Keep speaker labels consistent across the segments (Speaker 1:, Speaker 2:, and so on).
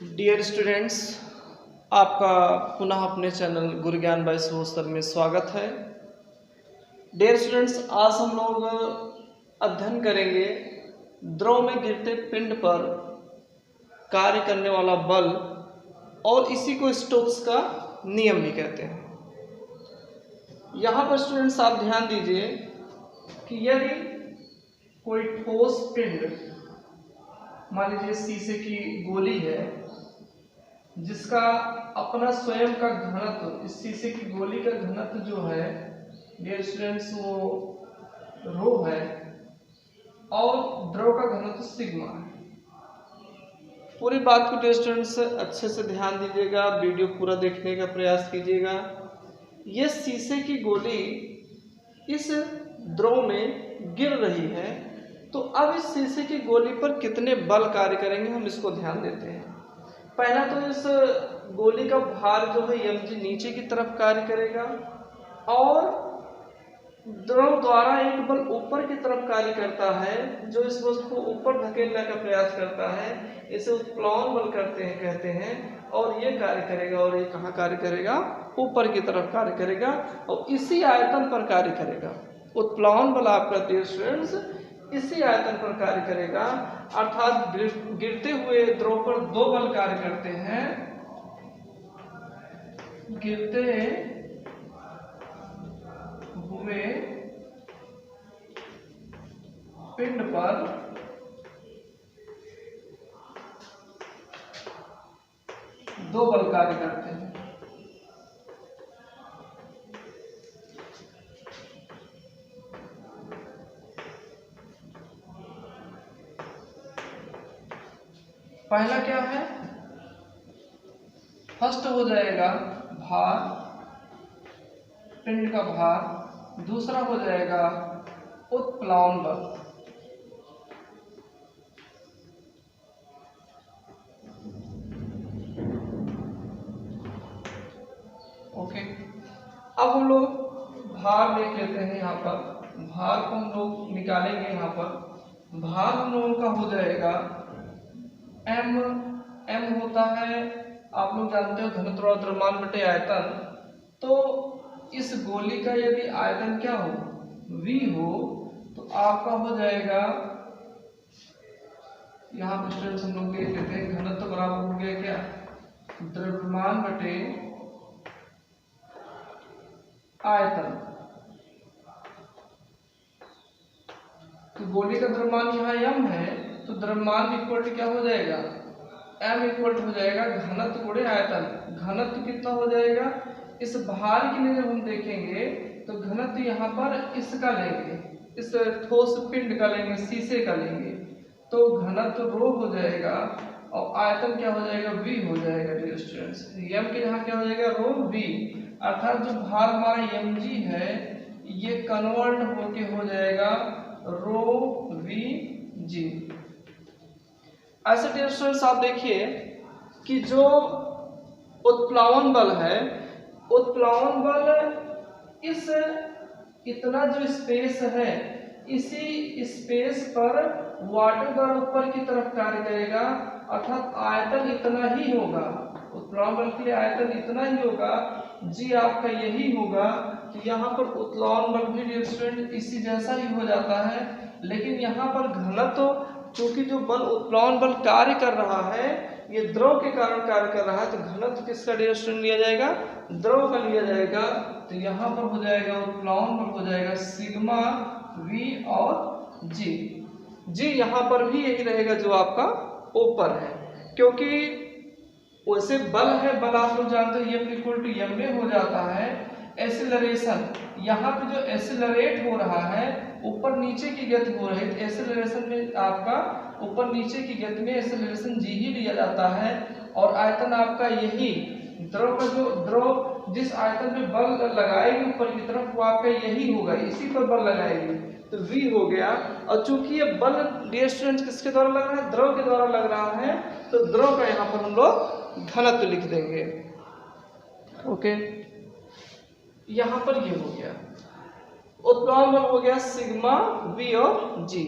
Speaker 1: Dear students, आपका पुनः अपने चैनल गुरु ज्ञान बाय सर में स्वागत है। डियर स्टूडेंट्स, आज हम लोग अध्ययन करेंगे द्रव में गिरते पिंड पर कार्य करने वाला बल और इसी को स्टोक्स का नियम भी कहते हैं। यहाँ पर स्टूडेंट्स आप ध्यान दीजिए कि यदि कोई ठोस पिंड, मान लीजिए शीशे की गोली है जिसका अपना स्वयं का घनत्व, इस शीशे की गोली का घनत्व जो है डियर स्टूडेंट्स वो रो है और द्रव का घनत्व सिग्मा है। पूरी बात को डियर स्टूडेंट्स अच्छे से ध्यान दीजिएगा, वीडियो पूरा देखने का प्रयास कीजिएगा। ये शीशे की गोली इस द्रव में गिर रही है, तो अब इस शीशे की गोली पर कितने बल कार्य करेंगे हम इसको ध्यान देते हैं। पहला तो इस गोली का भार जो है mg नीचे की तरफ कार्य करेगा और द्रव द्वारा एक बल ऊपर की तरफ कार्य करता है जो इस वस्तु को ऊपर धकेलने का प्रयास करता है, इसे उत्प्लवन बल कहते हैं। और ये कार्य करेगा और ये कहाँ कार्य करेगा? ऊपर की तरफ कार्य करेगा और इसी आयतन पर कार्य करेगा। उत्प्लवन बल आपका डियर स्टूडेंट्स इसी आयतन पर कार्य करेगा, अर्थात गिरते हुए द्रव पर दो बल कार्य करते हैं। गिरते हुए पिंड पर दो बल कार्य करते हैं। पहला क्या है? फर्स्ट हो जाएगा भार, पिंड का भार। दूसरा हो जाएगा उत्प्लवन बल। ओके, अब हम लोग भार देख लेते हैं। यहाँ पर भार को हम लोग निकालेंगे। यहाँ पर भार हम लोगों का हो जाएगा m होता है, आप लोग जानते हो, घनत्व और द्रव्यमान बटे आयतन। तो इस गोली का यदि आयतन क्या हो? v हो, तो आपका हो जाएगा, यहाँ पर स्टूडेंट्स हम लोग देख लेते हैं, घनत्व बराबर हो गया क्या? द्रव्यमान बटे आयतन। तो गोली का द्रव्यमान यहाँ m है, तो द्रव्यमान इक्वल टू क्या हो जाएगा? m इक्वल टू हो जाएगा घनत्व गुणे आयतन। घनत्व कितना हो जाएगा? इस भार के लिए जब हम देखेंगे तो घनत्व यहाँ पर इसका लेंगे, इस ठोस पिंड का लेंगे, शीशे का लेंगे, तो घनत्व रो हो जाएगा और आयतन क्या हो जाएगा? v हो जाएगा डियर स्टूडेंट्स। m के यहाँ क्या हो जाएगा? रो v, अर्थात जो भार हमारा mg है ये कन्वर्ट होके हो जाएगा रो v g। ऐसे डियर स्टूडेंट्स आप देखिए कि जो उत्प्लवन बल है, उत्प्लवन बल इस इतना जो स्पेस है, इसी स्पेस पर वाटर द्वारा ऊपर की तरफ कार्य करेगा, अर्थात आयतन इतना ही होगा। उत्प्लवन बल के लिए आयतन इतना ही होगा, जी आपका यही होगा। तो यहाँ पर उत्प्लवन बल भी डियर स्टूडेंट इसी जैसा ही हो जाता है, लेकिन यहाँ पर घनत्व, क्योंकि जो बल उत्प्लवन बल कार्य कर रहा है ये द्रव के कारण कार्य कर रहा है, तो घनत्व किसका डियर स्टूडेंट लिया जाएगा? द्रव का लिया जाएगा। तो यहाँ पर हो जाएगा उत्प्लवन बल हो जाएगा सिग्मा v और g यहाँ पर भी यही रहेगा जो आपका ऊपर है, क्योंकि वैसे बल है, बल आप लोग जानते हो F इक्वल टू m में हो जाता है। एक्सेलरेशन, यहाँ पे जो एक्सेलरेट हो रहा है, ऊपर नीचे की गति हो रही है, तो एक्सेलरेशन में आपका ऊपर नीचे की गति में एक्सेलरेशन g ही लिया जाता है। और आयतन आपका यही द्रव का, जो द्रव जिस आयतन में बल लगाएगी ऊपर की तरफ वो आपका यही होगा, इसी पर बल लगाएगी, तो v हो गया। और चूंकि ये बल डियर स्टूडेंट्स किसके द्वारा लग रहा है? द्रव के द्वारा लग रहा है, तो द्रव का यहाँ पर हम लोग घनत्व लिख देंगे। ओके, यहाँ पर ये हो गया उत्प्लवन बल हो गया सिग्मा v और g।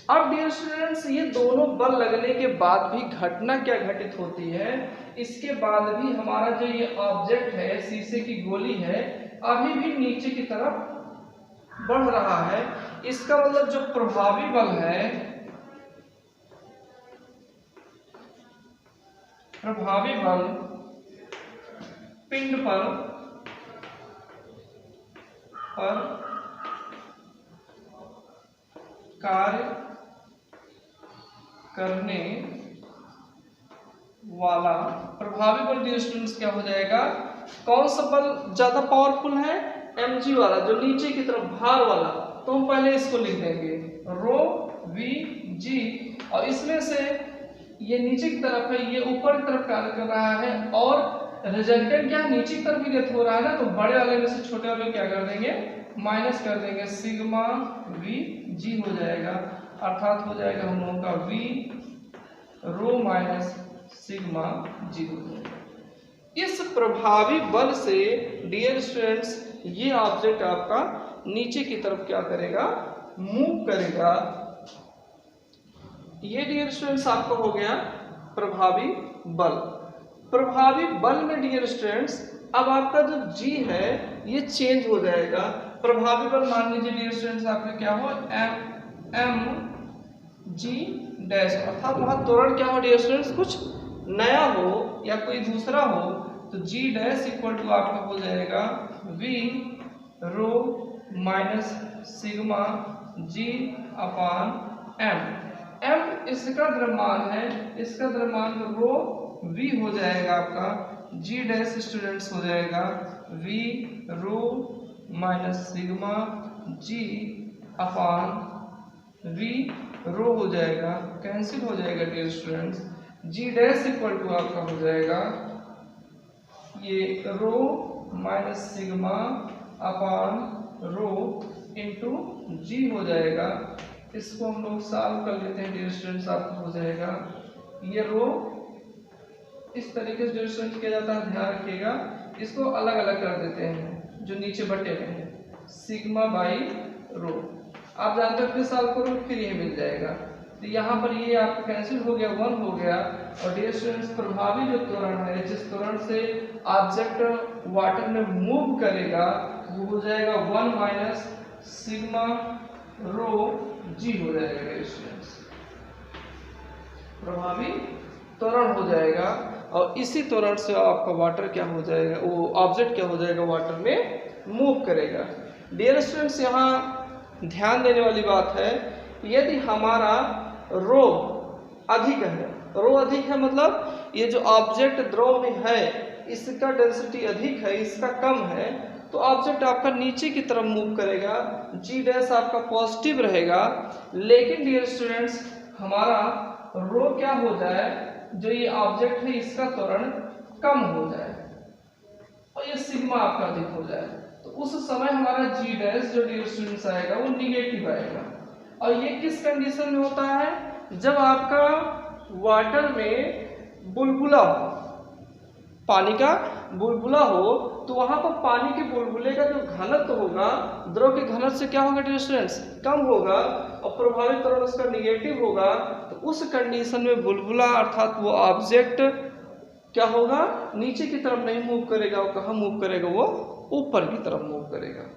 Speaker 1: अब डियर स्टूडेंट्स, ये दोनों बल लगने के बाद भी घटना क्या घटित होती है, इसके बाद भी हमारा जो ये ऑब्जेक्ट है, शीशे की गोली है, अभी भी नीचे की तरफ बढ़ रहा है। इसका मतलब जो प्रभावी बल है, प्रभावी बल पिंड पर कार्य करने वाला प्रभावी बल डियर स्टूडेंट्स क्या हो जाएगा, कौन सा बल ज्यादा पावरफुल है, mg वाला, जो नीचे की तरफ भार वाला। तो हम पहले इसको लिख देंगे रो वी जी, और इसमें से ये नीचे की तरफ है, ये ऊपर की तरफ कार्य कर रहा है, और रिजल्टेंट क्या नीचे की तरफ ही हो रहा है ना, तो बड़े वाले में से छोटे वाले क्या कर देंगे, माइनस कर देंगे, सिग्मा वी जी हो जाएगा, अर्थात हो जाएगा हम लोगों का वी रो माइनस सिग्मा जी हो जाएगा। इस प्रभावी बल से डियर स्टूडेंट्स ये ऑब्जेक्ट आपका नीचे की तरफ क्या करेगा, मूव करेगा। ये डियर स्टूडेंट्स आपका हो गया प्रभावी बल। प्रभावी बल में डियर स्टूडेंट्स अब आपका जो g है ये चेंज हो जाएगा। प्रभावी बल मान लीजिए डियर स्टूडेंट्स आपका क्या हो, m g डैश, अर्थात वहां त्वरण क्या हो डियर स्टूडेंट्स, कुछ नया हो या कोई दूसरा हो, तो g डैश इक्वल टू आपका हो जाएगा v rho minus sigma g अपान m। m इसका द्रव्यमान है, इसका द्रव्यमान रो v हो जाएगा आपका, g डैश स्टूडेंट्स हो जाएगा v rho minus sigma g upon v rho हो जाएगा, कैंसिल हो जाएगा dear students, g dash equal to आपका हो जाएगा ये rho minus sigma upon rho into g हो जाएगा। इसको हम लोग सॉल्व कर लेते हैं डियर स्टूडेंट्स, आपको हो जाएगा ये रो इस तरीके से डियर स्टूडेंट्स किया जाता है, ध्यान रखिएगा। इसको अलग अलग कर देते हैं जो नीचे बटे में है, सिग्मा बाई रो, आप जानते हो फिर सॉल्व करो फिर ये मिल जाएगा। तो यहाँ पर ये आपका कैंसिल हो गया, 1 हो गया। और डियर स्टूडेंट्स प्रभावी जो त्वरण है, जिस त्वरण से ऑब्जेक्ट वाटर में मूव करेगा, वो हो जाएगा 1 माइनस सिग्मा रो जी हो जाएगा डियर स्टूडेंट्स, प्रभावी त्वरण हो जाएगा। और इसी त्वरण से आपका वाटर क्या हो जाएगा, वो ऑब्जेक्ट क्या हो जाएगा, वाटर में मूव करेगा। डियर स्टूडेंट्स यहाँ ध्यान देने वाली बात है, यदि हमारा रो अधिक है, रो अधिक है मतलब ये जो ऑब्जेक्ट द्रव में है इसका डेंसिटी अधिक है, इसका कम है, तो ऑब्जेक्ट आपका नीचे की तरफ मूव करेगा, जी डैश आपका पॉजिटिव रहेगा। लेकिन डियर स्टूडेंट्स हमारा रो क्या हो जाए, जो ये ऑब्जेक्ट है इसका त्वरण कम हो जाए और ये सिग्मा आपका अधिक हो जाए, तो उस समय हमारा जी डैश जो डियर स्टूडेंट्स आएगा वो निगेटिव आएगा। और ये किस कंडीशन में होता है, जब आपका वाटर में बुलबुला हो, पानी का बुलबुला हो, तो वहां पर पानी के बुलबुले का जो घनत्व होगा द्रव के घनत्व से क्या होगा डियर स्टूडेंट्स, कम होगा, और प्रभावी त्वरण उसका निगेटिव होगा। तो उस कंडीशन में बुलबुला अर्थात वो ऑब्जेक्ट क्या होगा, नीचे की तरफ नहीं मूव करेगा, वो कहाँ मूव करेगा, वो ऊपर की तरफ मूव करेगा।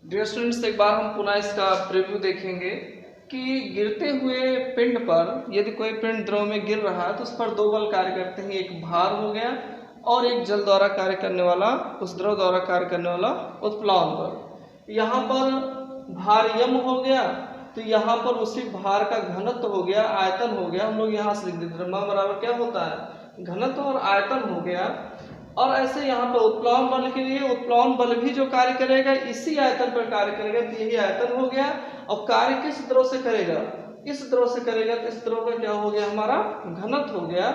Speaker 1: डियर स्टूडेंट्स एक बार हम पुनः इसका प्रीव्यू देखेंगे कि गिरते हुए पिंड पर यदि कोई पिंड द्रव में गिर रहा है तो उस पर 2 बल कार्य करते हैं, एक भार हो गया और एक जल द्वारा कार्य करने वाला, उस द्रव द्वारा कार्य करने वाला उत्प्लावन बल। यहाँ पर भार यम हो गया, तो यहाँ पर उसी भार का घनत्व हो गया, आयतन हो गया, हम लोग यहाँ से लिख देते हैं द्रव्यमान बराबर क्या होता है, घनत्व और आयतन हो गया। और ऐसे यहाँ पर उत्प्लावन बल के लिए उत्प्लावन बल भी जो कार्य करेगा इसी आयतन पर कार्य करेगा, तो यही आयतन हो गया। और कार्य किस द्रव से करेगा, इस द्रव से करेगा, तो इस द्रव का क्या हो गया, हमारा घनत्व हो गया,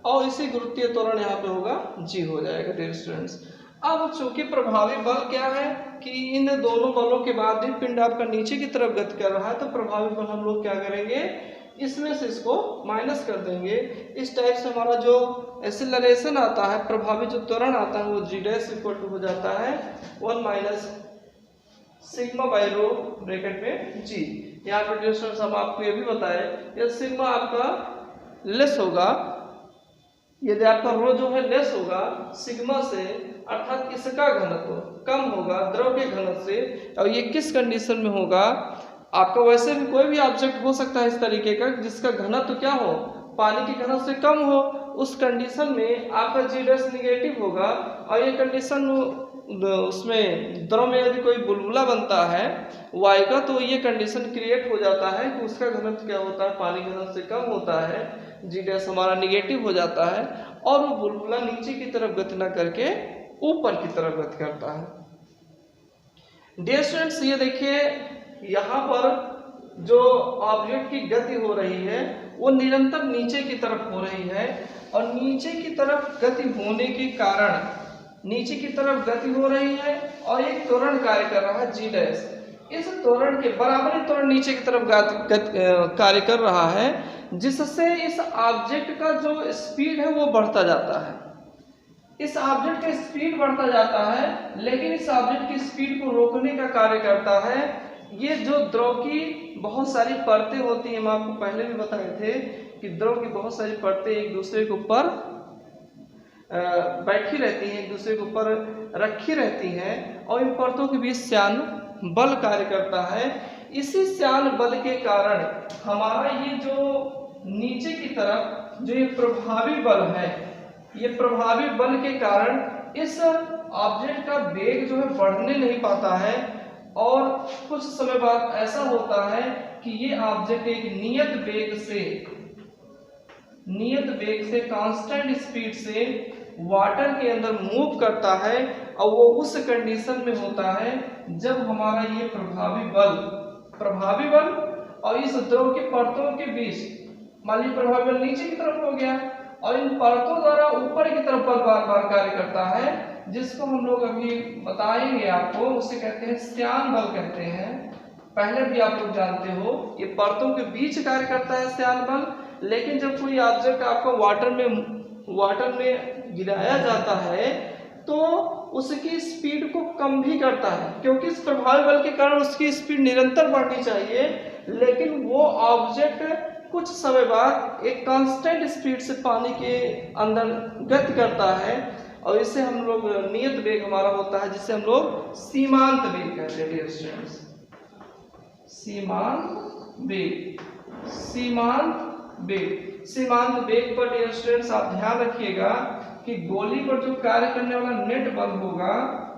Speaker 1: और इसी गुरुत्वीय त्वरण यहाँ पे होगा जी हो जाएगा डियर स्टूडेंट्स। अब चूंकि प्रभावी बल क्या है कि इन दोनों बलों के बाद भी पिंड आपका नीचे की तरफ गति कर रहा है, तो प्रभावी बल हम लोग क्या करेंगे, इसमें से इसको माइनस कर देंगे। इस टाइप से हमारा जो एक्सीलरेशन आता है, प्रभावी जो त्वरण आता है, वो जी डैश इक्वल टू हो जाता है 1 minus sigma by rho bracket में जी। यहाँ पर डिस्टेंस हम आपको ये भी बताए, ये सिग्मा आपका लेस होगा, यदि आपका रो जो है लेस होगा सिग्मा से, अर्थात इसका घनत्व कम होगा द्रव के घनत्व से। और ये किस कंडीशन में होगा, आपका वैसे भी कोई भी ऑब्जेक्ट हो सकता है इस तरीके का जिसका घनत्व क्या हो, पानी के घनत्व से कम हो, उस कंडीशन में आपका जी डैश निगेटिव होगा। और ये कंडीशन उसमें द्रव में यदि कोई बुलबुला बनता है वायु का, तो ये कंडीशन क्रिएट हो जाता है कि उसका घनत्व क्या होता है, पानी घनत्व से कम होता है, जी डैश हमारा निगेटिव हो जाता है और वो बुलबुला नीचे की तरफ गति न करके ऊपर की तरफ गति करता है। डियर स्टूडेंट्स, ये देखिए यहाँ पर जो ऑब्जेक्ट की गति हो रही है वो निरंतर नीचे की तरफ हो रही है, और नीचे की तरफ गति होने के कारण, नीचे की तरफ गति हो रही है और एक त्वरण कार्य कर रहा है जी डैश, इस त्वरण के बराबरी त्वरण नीचे की तरफ कार्य कर रहा है, जिससे इस ऑब्जेक्ट का जो स्पीड है वो बढ़ता जाता है। इस ऑब्जेक्ट का स्पीड बढ़ता जाता है, लेकिन इस ऑब्जेक्ट की स्पीड को रोकने का कार्य करता है ये जो द्रव की बहुत सारी परतें होती हैं, हम आपको पहले भी बताए थे कि द्रव की बहुत सारी परतें एक दूसरे के ऊपर बैठी रहती हैं, एक दूसरे के ऊपर रखी रहती हैं, और इन परतों के बीच श्यान बल कार्य करता है। इसी श्यान बल के कारण हमारा ये जो नीचे की तरफ जो ये प्रभावी बल है, ये प्रभावी बल के कारण इस ऑब्जेक्ट का वेग जो है बढ़ने नहीं पाता है, और कुछ समय बाद ऐसा होता है कि ये ऑब्जेक्ट एक नियत वेग से कांस्टेंट स्पीड से वाटर के अंदर मूव करता है, और वो उस कंडीशन में होता है जब हमारा ये प्रभावी बल और इस द्रव के परतों के बीच, मान लीजिए प्रभावी बल नीचे की तरफ हो गया और इन परतों द्वारा ऊपर की तरफ बल बार बार कार्य करता है, जिसको हम लोग अभी बताएंगे आपको, उसे कहते हैं श्यान बल कहते हैं। पहले भी आप लोग जानते हो ये परतों के बीच कार्य करता है श्यान बल, लेकिन जब कोई ऑब्जेक्ट आपको वाटर में गिराया जाता है तो उसकी स्पीड को कम भी करता है, क्योंकि इस प्रभावी बल के कारण उसकी स्पीड निरंतर बढ़नी चाहिए, लेकिन वो ऑब्जेक्ट कुछ समय बाद एक कांस्टेंट स्पीड से पानी के अंदर गति करता है, और इससे हम लोग नियत वेग हमारा होता है, जिसे हम लोग सीमांत वेग कहते हैं। डियर स्टूडेंट्स, सीमांत वेग पर डियर स्टूडेंट्स आप ध्यान रखिएगा कि गोली पर जो कार्य करने वाला नेट बल होगा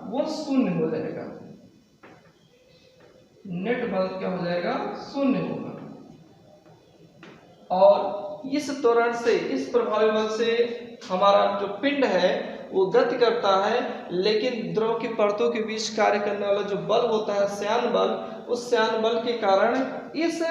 Speaker 1: वो शून्य हो जाएगा, नेट बल क्या हो जाएगा, शून्य होगा। और इस त्वरण से, इस प्रभावी बल से हमारा जो पिंड है वो गति करता है, लेकिन द्रव की परतों के बीच कार्य करने वाला जो बल होता है श्यान बल, उस श्यान बल के कारण इस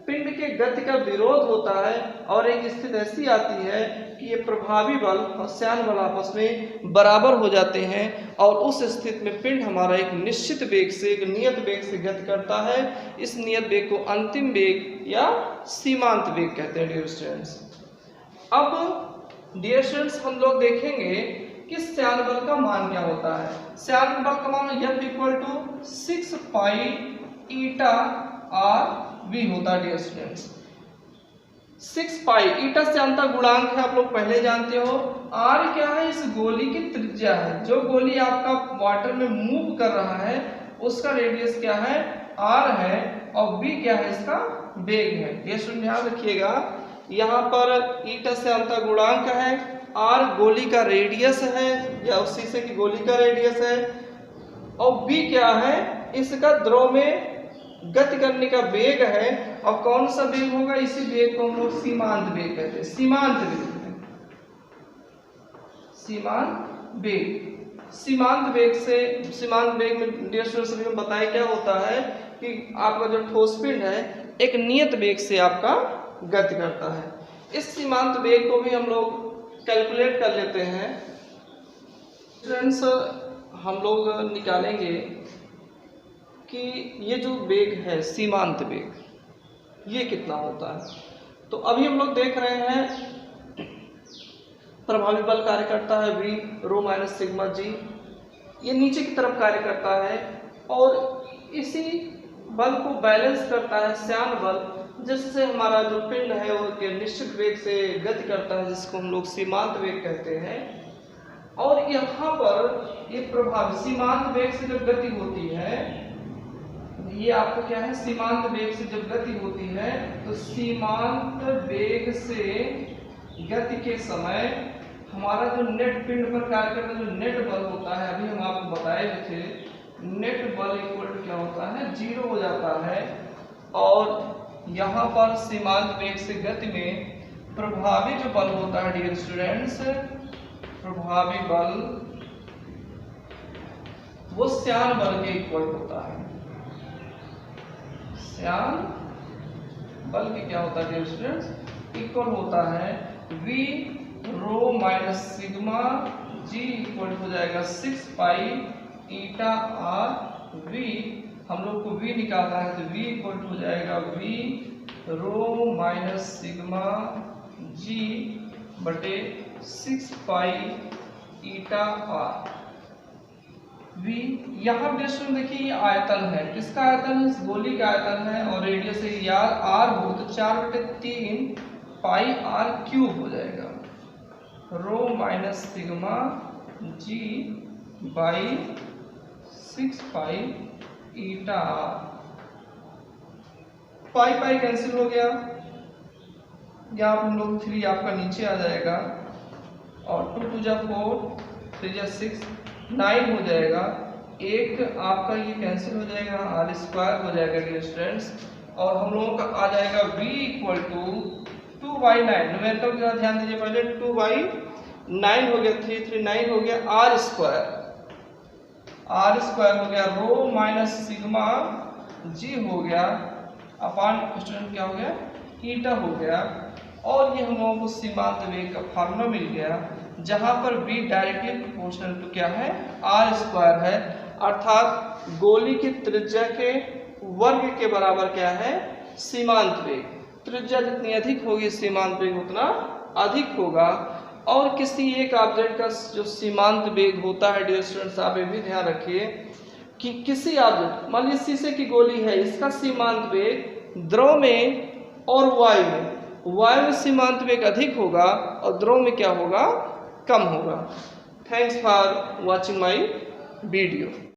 Speaker 1: पिंड के गति का विरोध होता है, और एक स्थिति ऐसी आती है कि ये प्रभावी बल और श्यान बल आपस में बराबर हो जाते हैं, और उस स्थिति में पिंड हमारा एक निश्चित वेग से, एक नियत वेग से गति करता है। इस नियत वेग को अंतिम वेग या सीमांत वेग कहते हैं। डियर स्टूडेंट्स, अब डियर स्टूडेंट्स हम लोग देखेंगे कि श्यान बल का मान क्या होता है। श्यान बल का मान F = 6 pi eta R V होता है। डियर स्टूडेंट्स, 6 पाई ईटा श्यानता गुणांक है, आप लोग पहले जानते हो। R क्या है, इस गोली की त्रिज्या है, जो गोली आपका वाटर में मूव कर रहा है उसका रेडियस क्या है, R है, और V क्या है, इसका वेग है। ये सुन ध्यान रखिएगा, यहाँ पर ईटा श्यानता गुणांक है, R गोली का रेडियस है या उस शीशे की गोली का रेडियस है, और V क्या है, इसका द्रव में गति करने का वेग है। और कौन सा वेग होगा, इसी वेग को हम लोग सीमांत वेग कहते हैं। सीमांत वेग में डियर स्टूडेंट्स अभी हम बताए क्या होता है कि आपका जो ठोस पिंड है एक नियत वेग से आपका गति करता है। इस सीमांत वेग को भी हम लोग कैलकुलेट कर लेते हैं। फ्रेंड्स, हम लोग निकालेंगे कि ये जो वेग है सीमांत वेग, ये कितना होता है। तो अभी हम लोग देख रहे हैं प्रभावी बल कार्य करता है V rho minus sigma G, ये नीचे की तरफ कार्य करता है, और इसी बल को बैलेंस करता है श्यान बल, जिससे हमारा जो पिंड है वो के निश्चित वेग से गति करता है, जिसको हम लोग सीमांत वेग कहते हैं। और यहाँ पर ये प्रभाव सीमांत वेग से जब गति होती है, ये आपको क्या है, सीमांत वेग से जब गति होती है तो सीमांत वेग से गति के समय हमारा जो नेट पिंड पर कार्य करने जो नेट बल होता है, अभी हम आपको बताए भी थे, नेट बल इक्वल टू क्या होता है, 0 हो जाता है। और यहाँ पर सीमांत वेग से गति में प्रभावी जो बल होता है डियर स्टूडेंट्स, प्रभावी बल वो श्यान बल के इक्वल होता है। श्यान बल के क्या होता है डियर स्टूडेंट्स, इक्वल होता है v rho minus sigma g equal हो जाएगा 6 पाई ईटा r v। हम लोग को v निकालना है तो v इक्वल हो जाएगा v rho minus sigma g बटे 6 पाई ईटा r v। यहाँ पे देखिए ये आयतन है, किसका आयतन है, इस गोली का आयतन है, और रेडियस है यार r हो तो 4/3 पाई r क्यूब हो जाएगा, rho minus sigma g by 6 pi eta r। Pi pi cancel हो गया, या आप हम लोग 3 आपका नीचे आ जाएगा, और 2 2 जा 4 3 जा 6 9 हो जाएगा, एक आपका ये कैंसिल हो जाएगा, आर स्क्वायर हो जाएगा डियर स्टूडेंट्स। और हम लोगों का आ जाएगा v इक्वल टू 2/9, न्यूमेरिकल की तरह ध्यान दीजिए, पहले 2/9 हो गया, 3 3 9 हो गया, आर स्क्वायर हो गया, रो माइनस सिग्मा जी हो गया अपान स्टूडेंट क्या हो गया, ईटा हो गया। और ये हम लोगों को सीमांत वेग का फार्मूला मिल गया, जहां पर v डायरेक्टली प्रोपोर्शनल टू क्या है, आर स्क्वायर है, अर्थात गोली की त्रिज्या के वर्ग के बराबर क्या है, सीमांत वेग। त्रिज्या जितनी अधिक होगी सीमांत वेग उतना अधिक होगा। और किसी एक ऑब्जेक्ट का जो सीमांत वेग होता है डियर स्टूडेंट्स, आप ये भी ध्यान रखिए कि किसी ऑब्जेक्ट, मान लीजिए शीशे की गोली है, इसका सीमांत वेग द्रव में और वायु में सीमांत वेग अधिक होगा और द्रव में क्या होगा, कम होगा। Thanks for watching my video.